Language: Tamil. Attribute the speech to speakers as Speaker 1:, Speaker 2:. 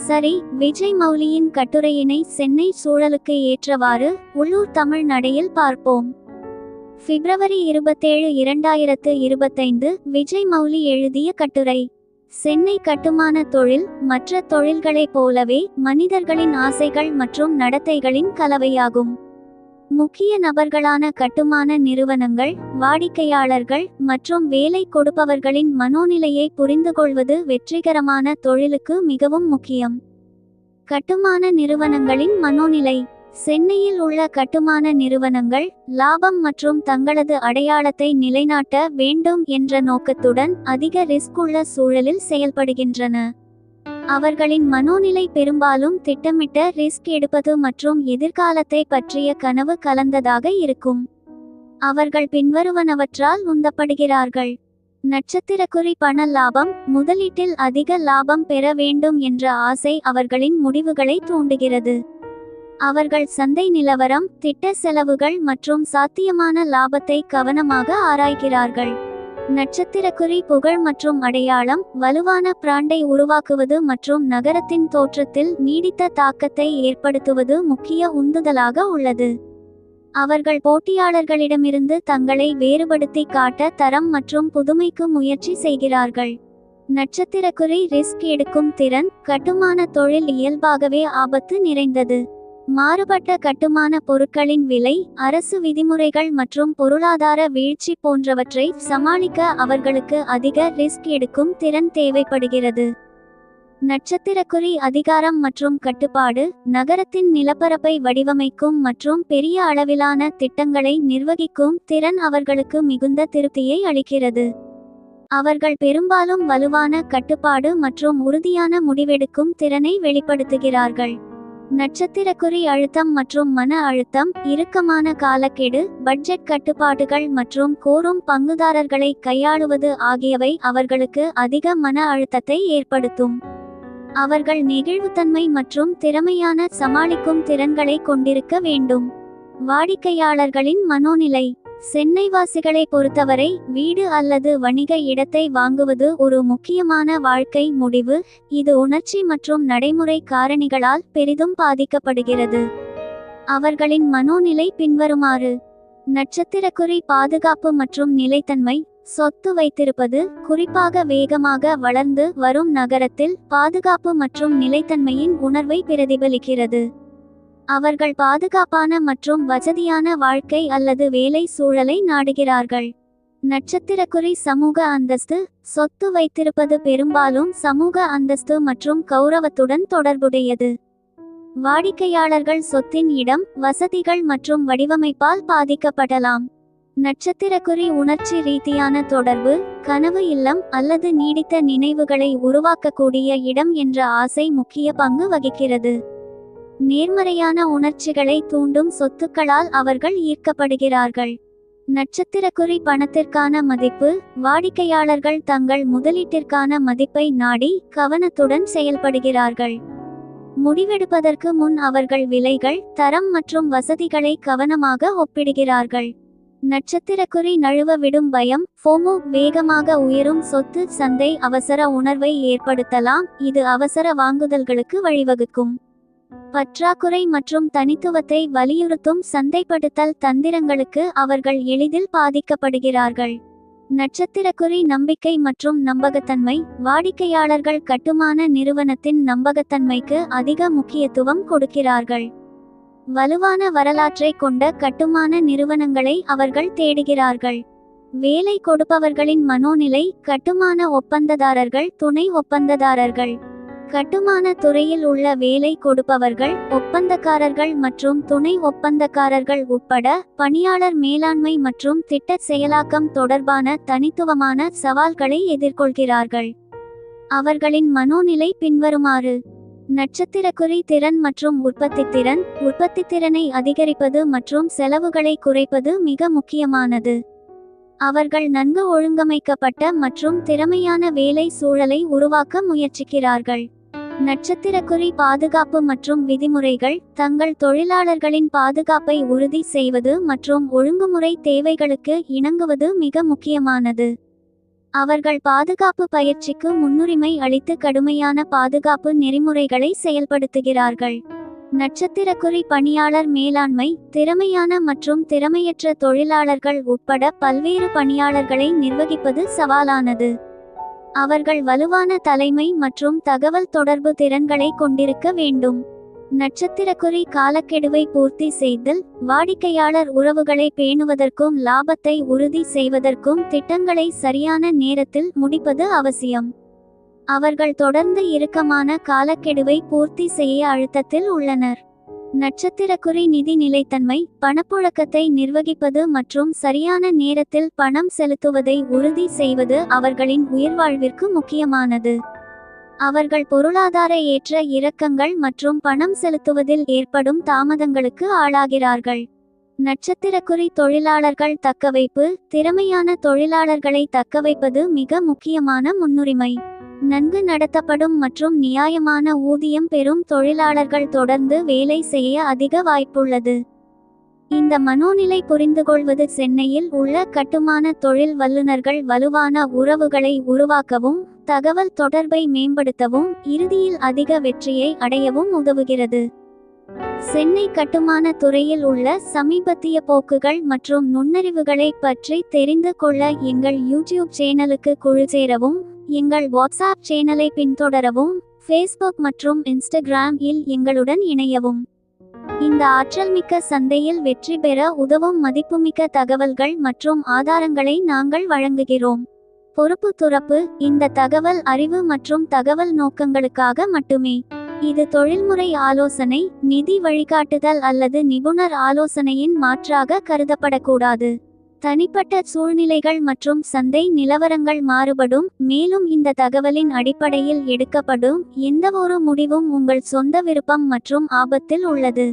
Speaker 1: சரி, விஜய் மௌலியின் கட்டுரையினை சென்னை சூழலுக்கு ஏற்றவாறு உள்ளூர் தமிழ் நடையில் பார்ப்போம். பிப்ரவரி 27, 2025 விஜய் மௌலி எழுதிய கட்டுரை. சென்னை கட்டுமான தொழில் மற்ற தொழில்களைப் போலவே மனிதர்களின் ஆசைகள் மற்றும் நடத்தைகளின் கலவையாகும். முக்கிய நபர்களான கட்டுமான நிறுவனங்கள், வாடிக்கையாளர்கள் மற்றும் வேலை கொடுப்பவர்களின் மனோநிலையை புரிந்துகொள்வது வெற்றிகரமான தொழிலுக்கு மிகவும் முக்கியம். கட்டுமான நிறுவனங்களின் மனோநிலை. சென்னையில் உள்ள கட்டுமான நிறுவனங்கள் லாபம் மற்றும் தங்களது அடையாளத்தை நிலைநாட்ட வேண்டும் என்ற நோக்கத்துடன் அதிக ரிஸ்க் உள்ள சூழலில் செயல்படுகின்றன. அவர்களின் மனோநிலை பெரும்பாலும் திட்டமிட்ட ரிஸ்க் எடுப்பது மற்றும் எதிர்காலத்தை பற்றிய கனவு கலந்ததாக இருக்கும். அவர்கள் பின்வருவனவற்றால் உந்தப்படுகிறார்கள். நட்சத்திரக்குறி பண லாபம். முதலீட்டில் அதிக லாபம் பெற வேண்டும் என்ற ஆசை அவர்களின் முடிவுகளை தூண்டுகிறது. அவர்கள் சந்தை நிலவரம், திட்ட செலவுகள் மற்றும் சாத்தியமான லாபத்தை கவனமாக ஆராய்கிறார்கள். நட்சத்திரக்குறி புகழ் மற்றும் அடையாளம். வலுவான பிராண்டை உருவாக்குவது மற்றும் நகரத்தின் தோற்றத்தில் நீடித்த தாக்கத்தை ஏற்படுத்துவது முக்கிய உந்துதலாக உள்ளது. அவர்கள் போட்டியாளர்களிடமிருந்து தங்களை வேறுபடுத்தி காட்ட தரம் மற்றும் புதுமைக்கு முயற்சி செய்கிறார்கள். நட்சத்திரக்குறி ரிஸ்க் எடுக்கும் திறன். கட்டுமான தொழில் இயல்பாகவே ஆபத்து நிறைந்தது. மாறுபட்ட கட்டுமான பொருட்களின் விலை, அரசு விதிமுறைகள் மற்றும் பொருளாதார வீழ்ச்சி போன்றவற்றை சமாளிக்க அவர்களுக்கு அதிக ரிஸ்க் எடுக்கும் திறன் தேவைப்படுகிறது. நட்சத்திரக்குறி அதிகாரம் மற்றும் கட்டுப்பாடு. நகரத்தின் நிலப்பரப்பை வடிவமைக்கும் மற்றும் பெரிய அளவிலான திட்டங்களை நிர்வகிக்கும் திறன் அவர்களுக்கு மிகுந்த திருப்தியை அளிக்கிறது. அவர்கள் பெரும்பாலும் வலுவான கட்டுப்பாடு மற்றும் உறுதியான முடிவெடுக்கும் திறனை வெளிப்படுத்துகிறார்கள். நட்சத்திரக்குறி அழுத்தம் மற்றும் மன அழுத்தம். இறுக்கமான காலக்கெடு, பட்ஜெட் கட்டுப்பாடுகள் மற்றும் கோரும் பங்குதாரர்களை கையாளுவது ஆகியவை அவர்களுக்கு அதிக மன அழுத்தத்தை ஏற்படுத்தும். அவர்கள் நெகிழ்வுத்தன்மை மற்றும் திறமையான சமாளிக்கும் திறன்களை கொண்டிருக்க வேண்டும். வாடிக்கையாளர்களின் மனோநிலை. சென்னைவாசிகளை பொறுத்தவரை வீடு அல்லது வணிக இடத்தை வாங்குவது ஒரு முக்கியமான வாழ்க்கை முடிவு. இது உணர்ச்சி மற்றும் நடைமுறை காரணிகளால் பெரிதும் பாதிக்கப்படுகிறது. அவர்களின் மனோநிலை பின்வருமாறு. நட்சத்திரக்குறி பாதுகாப்பு மற்றும் நிலைத்தன்மை. சொத்து வைத்திருப்பது, குறிப்பாக வேகமாக வளர்ந்து வரும் நகரத்தில் பாதுகாப்பு மற்றும் நிலைத்தன்மையின் உணர்வை பிரதிபலிக்கிறது. அவர்கள் பாதுகாப்பான மற்றும் வசதியான வாழ்க்கை அல்லது வேலை சூழலை நாடுகிறார்கள். நட்சத்திரக்குறி சமூக அந்தஸ்து. சொத்து வைத்திருப்பது பெரும்பாலும் சமூக அந்தஸ்து மற்றும் கௌரவத்துடன் தொடர்புடையது. வாடிக்கையாளர்கள் சொத்தின் இடம், வசதிகள் மற்றும் வடிவமைப்பால் பாதிக்கப்படலாம். நட்சத்திரக்குறி உணர்ச்சி ரீதியான தொடர்பு. கனவு இல்லம் அல்லது நீடித்த நினைவுகளை உருவாக்கக்கூடிய இடம் என்ற ஆசை முக்கிய பங்கு வகிக்கிறது. நேர்மறையான உணர்ச்சிகளை தூண்டும் சொத்துக்களால் அவர்கள் ஈர்க்கப்படுகிறார்கள். நட்சத்திரக்குறி பணத்திற்கான மதிப்பு. வாடிக்கையாளர்கள் தங்கள் முதலீட்டிற்கான மதிப்பை நாடி கவனத்துடன் செயல்படுகிறார்கள். முடிவெடுப்பதற்கு முன் அவர்கள் விலைகள், தரம் மற்றும் வசதிகளை கவனமாக ஒப்பிடுகிறார்கள். நட்சத்திரக்குறி நழுவ விடும் பயம். ஃபோமோ. வேகமாக உயரும் சொத்து சந்தை அவசர உணர்வை ஏற்படுத்தலாம், இது அவசர வாங்குதல்களுக்கு வழிவகுக்கும். பற்றாக்குறை மற்றும் தனித்துவத்தை வலியுறுத்தும் சந்தைப்படுத்தல் தந்திரங்களுக்கு அவர்கள் எளிதில் பாதிக்கப்படுகிறார்கள். நட்சத்திரக்குறி நம்பிக்கை மற்றும் நம்பகத்தன்மை. வாடிக்கையாளர்கள் கட்டுமான நிறுவனத்தின் நம்பகத்தன்மைக்கு அதிக முக்கியத்துவம் கொடுக்கிறார்கள். வலுவான வரலாற்றை கொண்ட கட்டுமான நிறுவனங்களை அவர்கள் தேடுகிறார்கள். வேலை கொடுப்பவர்களின் மனோநிலை. கட்டுமான ஒப்பந்ததாரர்கள், துணை ஒப்பந்ததாரர்கள். கட்டுமான துறையில் உள்ள வேலை கொடுப்பவர்கள், ஒப்பந்தக்காரர்கள் மற்றும் துணை ஒப்பந்தக்காரர்கள் உட்பட பணியாளர் மேலாண்மை மற்றும் திட்ட செயலாக்கம் தொடர்பான தனித்துவமான சவால்களை எதிர்கொள்கிறார்கள். அவர்களின் மனோநிலை பின்வருமாறு. நட்சத்திரக்குறி திறன் மற்றும் உற்பத்தித்திறன். உற்பத்தித்திறனை அதிகரிப்பது மற்றும் செலவுகளை குறைப்பது மிக முக்கியமானது. அவர்கள் நன்கு ஒழுங்கமைக்கப்பட்ட மற்றும் திறமையான வேலை சூழலை உருவாக்க முயற்சிக்கிறார்கள். நட்சத்திரக்குறி பாதுகாப்பு மற்றும் விதிமுறைகள். தங்கள் தொழிலாளர்களின் பாதுகாப்பை உறுதி செய்வது மற்றும் ஒழுங்குமுறை தேவைகளுக்கு இணங்குவது மிக முக்கியமானது. அவர்கள் பாதுகாப்பு பயிற்சிக்கு முன்னுரிமை அளித்து கடுமையான பாதுகாப்பு நெறிமுறைகளை செயல்படுத்துகிறார்கள். நட்சத்திரக்குறி பணியாளர் மேலாண்மை திறமையான மற்றும் திறமையற்ற தொழிலாளர்கள் உட்பட பல்வேறு பணியாளர்களை நிர்வகிப்பது சவாலானது. அவர்கள் வலுவான தலைமை மற்றும் தகவல் தொடர்பு திறன்களை கொண்டிருக்க வேண்டும். நட்சத்திரக்குறி காலக்கெடுவை பூர்த்தி செய்தல் வாடிக்கையாளர் உறவுகளை பேணுவதற்கும் லாபத்தை உறுதி செய்வதற்கும் திட்டங்களை சரியான நேரத்தில் முடிப்பது அவசியம். அவர்கள் தொடர்ந்து இறுக்கமான காலக்கெடுவை பூர்த்தி செய்ய அழுத்தத்தில் உள்ளனர். நட்சத்திரக்குறி நிதி நிலைத்தன்மை பணப்புழக்கத்தை நிர்வகிப்பது மற்றும் சரியான நேரத்தில் பணம் செலுத்துவதை உறுதி செய்வது அவர்களின் உயிர்வாழ்விற்கு முக்கியமானது. அவர்கள் பொருளாதார ஏற்ற இறக்கங்கள் மற்றும் பணம் செலுத்துவதில் ஏற்படும் தாமதங்களுக்கு ஆளாகிறார்கள். நட்சத்திரக்குறி தொழிலாளர்கள் தக்கவைப்பு திறமையான தொழிலாளர்களை தக்கவைப்பது மிக முக்கியமான முன்னுரிமை. நன்கு நடத்தப்படும் மற்றும் நியாயமான ஊதியம் பெறும் தொழிலாளர்கள் தொடர்ந்து வேலை செய்ய அதிக வாய்ப்புள்ளது. இந்த மனோநிலை புரிந்துகொள்வது சென்னையில் உள்ள கட்டுமான தொழில் வல்லுநர்கள் வலுவான உறவுகளை உருவாக்கவும் தகவல் தொடர்பை மேம்படுத்தவும் இறுதியில் அதிக வெற்றியை அடையவும் உதவுகிறது. சென்னை கட்டுமான துறையில் உள்ள சமீபத்திய போக்குகள் மற்றும் நுண்ணறிவுகளை பற்றி தெரிந்து கொள்ள எங்கள் யூடியூப் சேனலுக்கு குழு சேரவும், எங்கள் வாட்ஸ்ஆப் சேனலை பின்தொடரவும், ஃபேஸ்புக் மற்றும் இன்ஸ்டாகிராம் இல் எங்களுடன் இணையவும். இந்த ஆற்றல்மிக்க சந்தையில் வெற்றி பெற உதவும் மதிப்புமிக்க தகவல்கள் மற்றும் ஆதாரங்களை நாங்கள் வழங்குகிறோம். பொறுப்பு துறப்பு இந்த தகவல் அறிவு மற்றும் தகவல் நோக்கங்களுக்காக மட்டுமே. இது தொழில்முறை ஆலோசனை, நிதி வழிகாட்டுதல் அல்லது நிபுணர் ஆலோசனையின் மாற்றாக கருதப்படக்கூடாது. தனிப்பட்ட சூழ்நிலைகள் மற்றும் சந்தை நிலவரங்கள் மாறுபடும், மேலும் இந்த தகவலின் அடிப்படையில் எடுக்கப்படும் எந்தவொரு முடிவும் உங்கள் சொந்த விருப்பம் மற்றும் ஆபத்தில் உள்ளது.